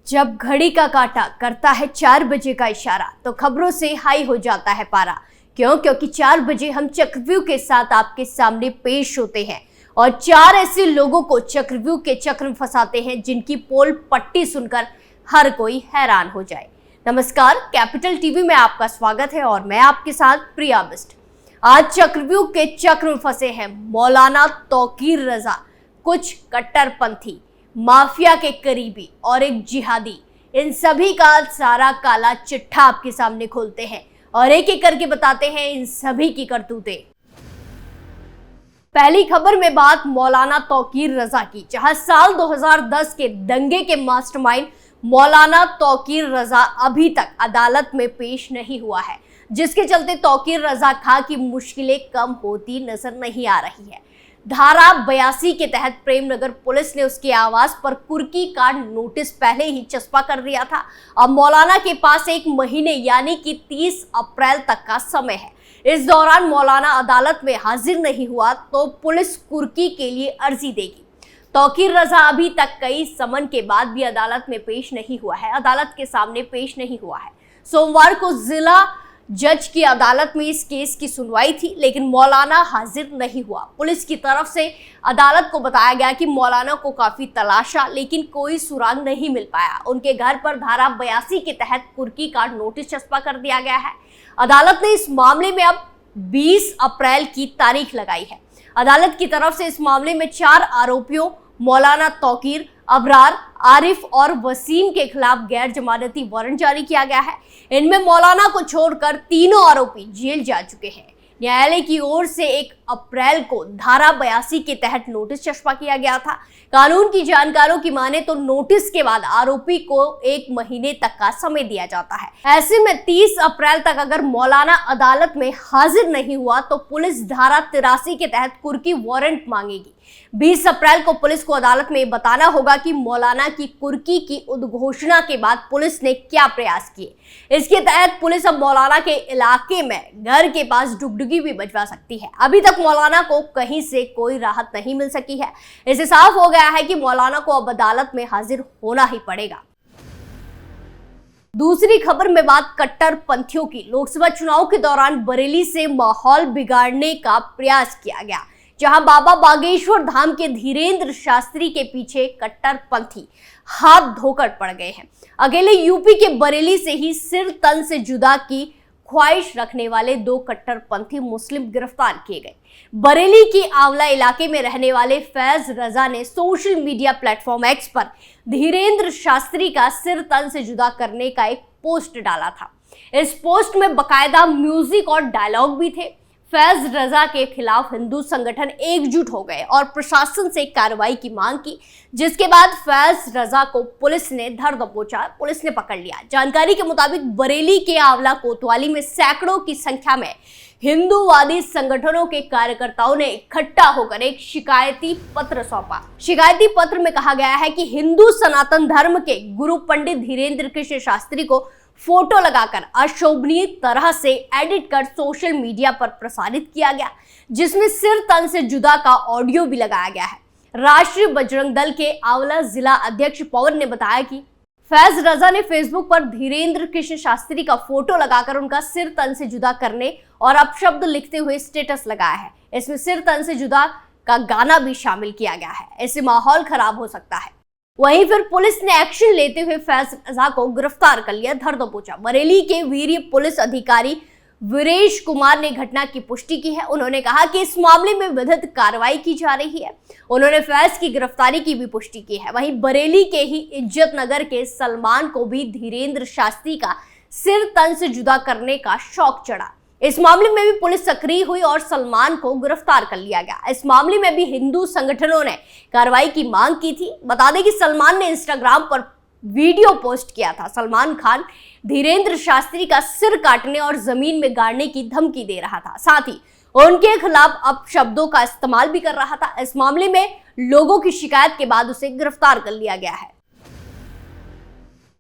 जब घड़ी का कांटा करता है 4 बजे का इशारा तो खबरों से हाई हो जाता है पारा। क्योंकि 4 बजे हम चक्रव्यूह के साथ आपके सामने पेश होते हैं और 4 ऐसे लोगों को चक्रव्यूह के चक्र में फंसाते हैं जिनकी पोल पट्टी सुनकर हर कोई हैरान हो जाए। नमस्कार, कैपिटल टीवी में आपका स्वागत है और मैं आपके साथ प्रिया बिस्ट। आज चक्रव्यूह के चक्र में फंसे हैं मौलाना तौकीर रजा, कुछ कट्टरपंथी, माफिया के करीबी और एक जिहादी। इन सभी का सारा काला चिट्ठा आपके सामने खोलते हैं और एक एक करके बताते हैं इन सभी की करतूतें। पहली खबर में बात मौलाना तौकीर रजा की, जहां साल 2010 के दंगे के मास्टरमाइंड मौलाना तौकीर रजा अभी तक अदालत में पेश नहीं हुआ है, जिसके चलते तौकीर रजा खां की मुश्किलें कम होती नजर नहीं आ रही है। धारा 82 के तहत प्रेमनगर पुलिस ने उसके आवास पर कुर्की का नोटिस पहले ही चस्पा कर दिया था। अब मौलाना के पास 1 महीने यानी कि 30 अप्रैल तक का समय है। इस दौरान मौलाना अदालत में हाजिर नहीं हुआ तो पुलिस कुर्की के लिए अर्जी देगी। तौकीर रजा अभी तक कई समन के बाद भी अदालत में पेश नहीं हुआ है, अदालत के सामने पेश नहीं हुआ है। सोमवार को जिला जज की अदालत में इस केस की सुनवाई थी, लेकिन मौलाना हाजिर नहीं हुआ। पुलिस की तरफ से अदालत को बताया गया कि मौलाना को काफी तलाशा, लेकिन कोई सुराग नहीं मिल पाया। उनके घर पर धारा 82 के तहत कुर्की का नोटिस चस्पा कर दिया गया है। अदालत ने इस मामले में अब 20 अप्रैल की तारीख लगाई है। अदालत की तरफ से इस मामले में 4 आरोपियों मौलाना तौकीर, अबरार, आरिफ और वसीम के खिलाफ गैर जमानती वारंट जारी किया गया है। इनमें मौलाना को छोड़कर तीनों आरोपी जेल जा चुके हैं। न्यायालय की ओर से 1 अप्रैल को धारा 82 के तहत नोटिस चस्पा किया गया था। कानून की जानकारों की माने तो नोटिस के बाद आरोपी को 1 महीने तक का समय दिया जाता है। ऐसे में 30 अप्रैल तक अगर मौलाना अदालत में हाजिर नहीं हुआ तो पुलिस धारा 83 के तहत कुर्की वारंट मांगेगी। 20 अप्रैल को पुलिस को अदालत में बताना होगा कि मौलाना की कुर्की की उद्घोषणा के बाद पुलिस ने क्या प्रयास किए। इसके तहत पुलिस अब मौलाना के इलाके में घर के पास डुगडुगी भी बजवा सकती है। अभी तक मौलाना को कहीं से कोई राहत नहीं मिल सकी है। इससे साफ हो गया है कि मौलाना को अब अदालत में हाजिर होना ही पड़ेगा। दूसरी खबर में बात कट्टरपंथियों की। लोकसभा चुनाव के दौरान बरेली से माहौल बिगाड़ने का प्रयास किया गया, जहां बाबा बागेश्वर धाम के धीरेन्द्र शास्त्री के पीछे कट्टरपंथी हाथ धोकर पड़ गए हैं। अकेले यूपी के बरेली से ही सिर तन से जुदा की ख्वाहिश रखने वाले 2 कट्टरपंथी मुस्लिम गिरफ्तार किए गए। बरेली की आंवला इलाके में रहने वाले फैज रजा ने सोशल मीडिया प्लेटफॉर्म एक्स पर धीरेन्द्र शास्त्री का सिर तन से जुदा करने का एक पोस्ट डाला था। इस पोस्ट में बकायदा म्यूजिक और डायलॉग भी थे। फैज रजा के खिलाफ हिंदू संगठन एकजुट हो गए और प्रशासन से कार्रवाई की मांग की, जिसके बाद फैज रजा को पुलिस ने धर दबोचा, पुलिस ने पकड़ लिया। जानकारी के मुताबिक बरेली के आंवला कोतवाली में सैकड़ों की संख्या में हिंदूवादी संगठनों के कार्यकर्ताओं ने इकट्ठा होकर एक शिकायती पत्र सौंपा। शिकायती पत्र में कहा गया है कि हिंदू सनातन धर्म के गुरु पंडित धीरेन्द्र कृष्ण शास्त्री को फोटो लगाकर अशोभनीय तरह से एडिट कर सोशल मीडिया पर प्रसारित किया गया, जिसमें सिर तन से जुदा का ऑडियो भी लगाया गया है। राष्ट्रीय बजरंग दल के आंवला जिला अध्यक्ष पवन ने बताया कि फैज रजा ने फेसबुक पर धीरेन्द्र कृष्ण शास्त्री का फोटो लगाकर उनका सिर तन से जुदा करने और अपशब्द लिखते हुए स्टेटस लगाया है। इसमें सिर तन से जुदा का गाना भी शामिल किया गया है। इससे माहौल खराब हो सकता है। वहीं फिर पुलिस ने एक्शन लेते हुए फैज रजा को गिरफ्तार कर लिया, धर दबोचा। बरेली के वीर पुलिस अधिकारी वीरेश कुमार ने घटना की पुष्टि की है। उन्होंने कहा कि इस मामले में विधिक कार्रवाई की जा रही है। उन्होंने फैज की गिरफ्तारी की भी पुष्टि की है। वहीं बरेली के ही इज्जत नगर के सलमान को भी धीरेन्द्र शास्त्री का सिर तन से जुदा करने का शौक चढ़ा। इस मामले में भी पुलिस सक्रिय हुई और सलमान को गिरफ्तार कर लिया गया। इस मामले में भी हिंदू संगठनों ने कार्रवाई की मांग की थी। बता दें कि सलमान ने इंस्टाग्राम पर वीडियो पोस्ट किया था। सलमान खान धीरेन्द्र शास्त्री का सिर काटने और जमीन में गाड़ने की धमकी दे रहा था, साथ ही उनके खिलाफ अपशब्दों का इस्तेमाल भी कर रहा था। इस मामले में लोगों की शिकायत के बाद उसे गिरफ्तार कर लिया गया है।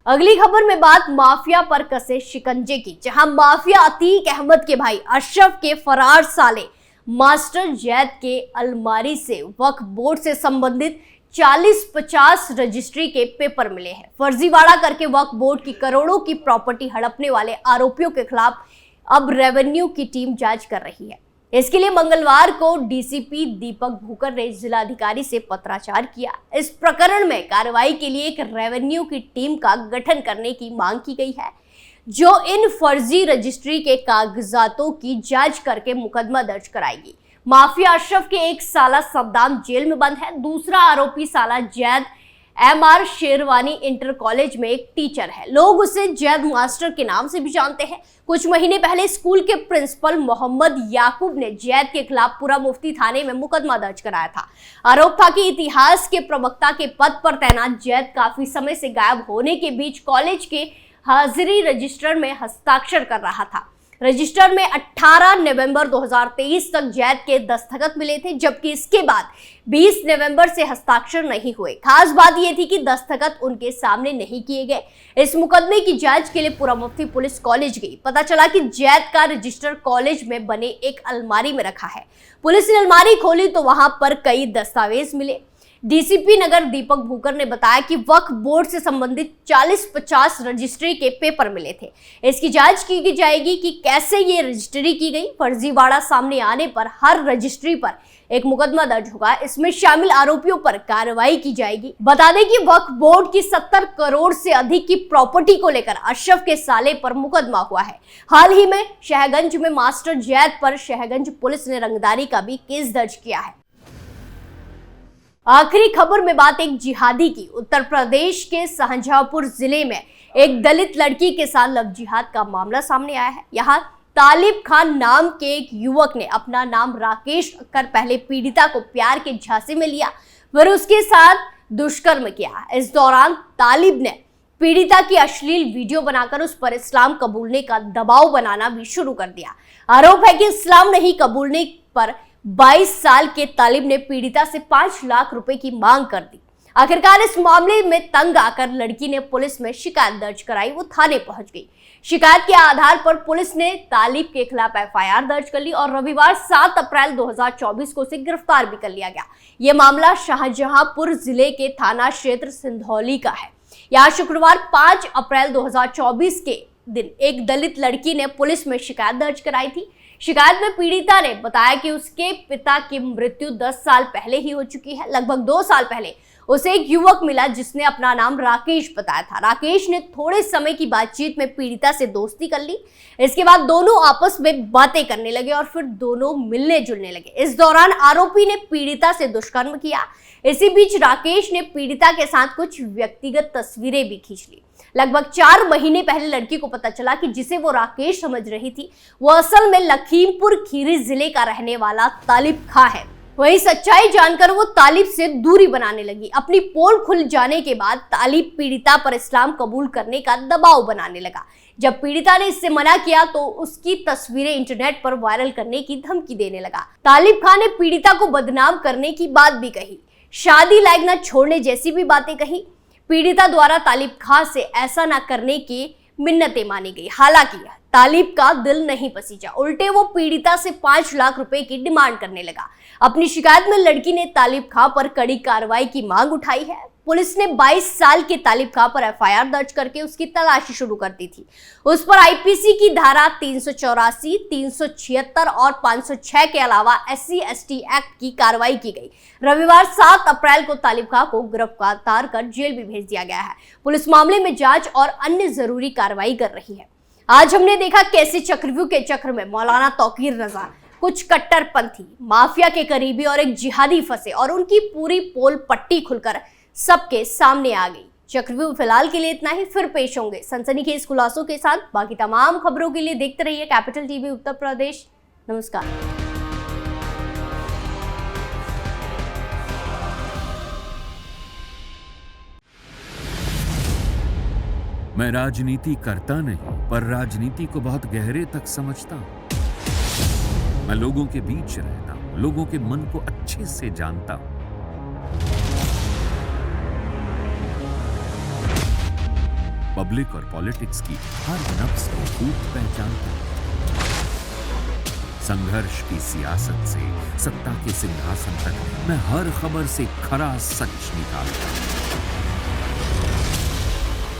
अगली खबर में बात माफिया पर कसे शिकंजे की, जहां माफिया अतीक अहमद के भाई अशरफ के फरार साले मास्टर जैद के अलमारी से वक्फ बोर्ड से संबंधित 40-50 रजिस्ट्री के पेपर मिले हैं। फर्जीवाड़ा करके वक्फ बोर्ड की करोड़ों की प्रॉपर्टी हड़पने वाले आरोपियों के खिलाफ अब रेवेन्यू की टीम जांच कर रही है। इसके लिए मंगलवार को डीसीपी दीपक भूकर ने जिलाधिकारी से पत्राचार किया। इस प्रकरण में कार्रवाई के लिए एक रेवेन्यू की टीम का गठन करने की मांग की गई है, जो इन फर्जी रजिस्ट्री के कागजातों की जांच करके मुकदमा दर्ज कराएगी। माफिया अशरफ के एक साला सद्दाम जेल में बंद है। दूसरा आरोपी साला Zaid MR sherwani inter college में एक टीचर है। लोग उसे जैद मास्टर के नाम से भी जानते हैं। कुछ महीने पहले स्कूल के प्रिंसिपल मोहम्मद याकूब ने जैद के खिलाफ पूरा मुफ्ती थाने में मुकदमा दर्ज कराया था। आरोप था कि इतिहास के प्रवक्ता के पद पर तैनात जैद काफी समय से गायब होने के बीच कॉलेज के हाजिरी रजिस्टर में हस्ताक्षर कर रहा था। रजिस्टर में 18 नवंबर 2023 तक जैद के दस्तखत मिले थे, जबकि इसके बाद 20 नवंबर से हस्ताक्षर नहीं हुए। खास बात यह थी कि दस्तखत उनके सामने नहीं किए गए। इस मुकदमे की जांच के लिए पूरा मुफ्ती पुलिस कॉलेज गई। पता चला कि जैद का रजिस्टर कॉलेज में बने एक अलमारी में रखा है। पुलिस ने अलमारी खोली तो वहां पर कई दस्तावेज मिले। डीसीपी नगर दीपक भूकर ने बताया कि वक्फ बोर्ड से संबंधित 40-50 रजिस्ट्री के पेपर मिले थे। इसकी जांच की जाएगी कि कैसे ये रजिस्ट्री की गई। फर्जीवाड़ा सामने आने पर हर रजिस्ट्री पर एक मुकदमा दर्ज होगा। इसमें शामिल आरोपियों पर कार्रवाई की जाएगी। बता दें कि वक्फ बोर्ड की 70 करोड़ से अधिक की प्रॉपर्टी को लेकर अशरफ के साले पर मुकदमा हुआ है। हाल ही में शहगंज में मास्टर जैद पर शहगंज पुलिस ने रंगदारी का भी केस दर्ज किया है। आखिरी खबर में बात एक जिहादी की। उत्तर प्रदेश के शाहजहांपुर जिले में एक दलित लड़की के साथ लव जिहाद का मामला सामने आया है। यहाँ तालिब खान नाम के एक युवक ने अपना नाम राकेश कर पहले पीड़िता को प्यार के झांसे में लिया, फिर उसके साथ दुष्कर्म किया। इस दौरान तालिब ने पीड़िता की अश्लील वीडियो बनाकर उस पर इस्लाम कबूलने का दबाव बनाना भी शुरू कर दिया। आरोप है कि इस्लाम नहीं कबूलने पर 22 साल के तालिब ने पीड़िता से 5 लाख रुपए की मांग कर दी। आखिरकार इस मामले में तंग आकर लड़की ने पुलिस में शिकायत दर्ज कराई। वो थाने पहुंच गई। शिकायत के आधार पर पुलिस ने तालिब के खिलाफ FIR दर्ज कर ली और रविवार 7 अप्रैल 2024 को उसे गिरफ्तार भी कर लिया गया। यह मामला शाहजहांपुर जिले के थाना क्षेत्र सिंधौली का है। यहाँ शुक्रवार 5 अप्रैल 2024 के दिन एक दलित लड़की ने पुलिस में शिकायत दर्ज कराई थी। शिकायत में पीड़िता ने बताया कि उसके पिता की मृत्यु 10 साल पहले ही हो चुकी है। लगभग 2 साल पहले उसे एक युवक मिला जिसने अपना नाम राकेश बताया था। राकेश ने थोड़े समय की बातचीत में पीड़िता से दोस्ती कर ली। इसके बाद दोनों आपस में बातें करने लगे और फिर दोनों मिलने जुलने लगे। इस दौरान आरोपी ने पीड़िता से दुष्कर्म किया। इसी बीच राकेश ने पीड़िता के साथ कुछ व्यक्तिगत तस्वीरें भी खींच ली। लगभग 4 महीने पहले लड़की को पता चला कि जिसे वो राकेश समझ रही थी वो असल में लखीमपुर खीरी जिले का रहने वाला तालिब खां है। वही सच्चाई जानकर वो तालिब से दूरी बनाने लगी। अपनी पोल खुल जाने के बाद तालिब पीड़िता पर इस्लाम कबूल करने का दबाव बनाने लगा। जब पीड़िता ने इससे मना किया तो उसकी तस्वीरें इंटरनेट पर वायरल करने की धमकी देने लगा। तालिब खां ने पीड़िता को बदनाम करने की बात भी कही, शादी लायक न छोड़ने जैसी भी बातें कही। पीड़िता द्वारा तालिब खां से ऐसा न करने की मिन्नतें मानी गई। हालांकि तालिब का दिल नहीं पसीजा, उल्टे वो पीड़िता से 5 लाख रुपए की डिमांड करने लगा। अपनी शिकायत में लड़की ने तालिब खां पर कड़ी कार्रवाई की मांग उठाई है। पुलिस ने 22 साल के तालिब खां पर FIR दर्ज करके उसकी तलाशी शुरू कर दी थी। उस पर IPC की धारा 384, 376 और 506 के अलावा SC/ST एक्ट की कार्रवाई की गई। रविवार 7 अप्रैल को तालिब खां को गिरफ्तार कर जेल भी भेज दिया गया है। पुलिस मामले में जांच और अन्य जरूरी कार्रवाई कर रही है। आज हमने देखा कैसे चक्रव्यूह के चक्र में मौलाना तौकीर रजा, कुछ कट्टरपंथी, माफिया के करीबी और एक जिहादी फंसे और उनकी पूरी पोल पट्टी खुलकर सबके सामने आ गई। चक्रव्यूह फिलहाल के लिए इतना ही, फिर पेश होंगे सनसनीखेज खुलासों के साथ। बाकी तमाम खबरों के लिए देखते रहिए कैपिटल TV उत्तर प्रदेश। नमस्कार। मैं राजनीति करता नहीं, पर राजनीति को बहुत गहरे तक समझता हूं। मैं लोगों के बीच रहता हूं, लोगों के मन को अच्छे से जानता हूं। पब्लिक और पॉलिटिक्स की हर नब्ज को खूब पहचानता हूं। संघर्ष की सियासत से सत्ता के सिंहासन तक मैं हर खबर से खरा सच निकालता हूं।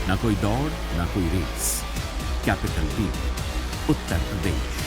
ना कोई दौड़, ना कोई race. Capital TV, Uttar Pradesh.